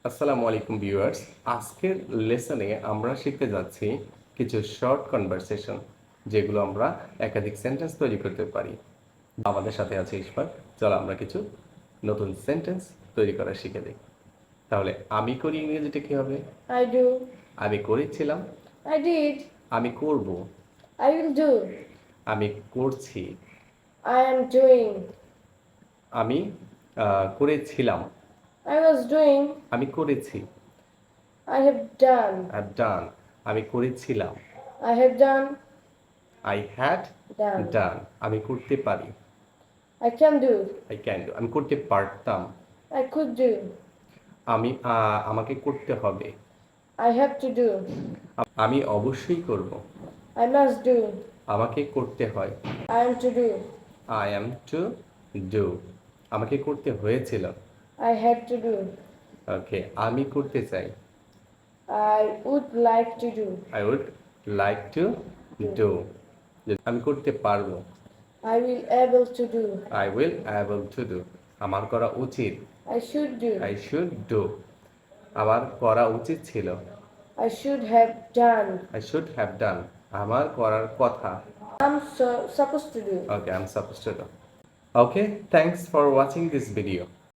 আসসালামু আলাইকুম ভিউয়ার্স। আজকের লেসনে আমরা শিখতে যাচ্ছি কিছু শর্ট কনভারসেশন, যেগুলো আমরা একাধিক সেন্টেন্স তৈরি করতে পারি। আমাদের সাথে আছে ইশফাক। চলো আমরা কিছু নতুন সেন্টেন্স তৈরি করা শিখে দিই। তাহলে আমি করি ইংরেজিতে কি হবে? I do. আমি করেছিলাম। I did. আমি করব। I will do. আমি করছি। I am doing. আমি করেছিলাম। I was doing. আমি করেছি। I have done. I've done. আমি করেছিলাম। I have done. I had Done. done. আমি করতে পারি। I can do. I can do. আমি করতে পারতাম। I could do. আমাকে করতে হবে। I have to do. আমি অবশ্যই করব। I must do. আমাকে করতে হয়। I am to do. I am to do. আমাকে করতে হয়েছিল। I had to do. ওকে, আমি করতে চাই। I would like to do. I would like to do. আমি করতে পারবো। I will able to do. I will able to do. আমার করা উচিত। I should do. I should do. আমার করা উচিত ছিল। I should have done. I should have done. আমার করার কথা। I'm supposed to do. Okay, I'm supposed to do. Okay, thanks for watching this video.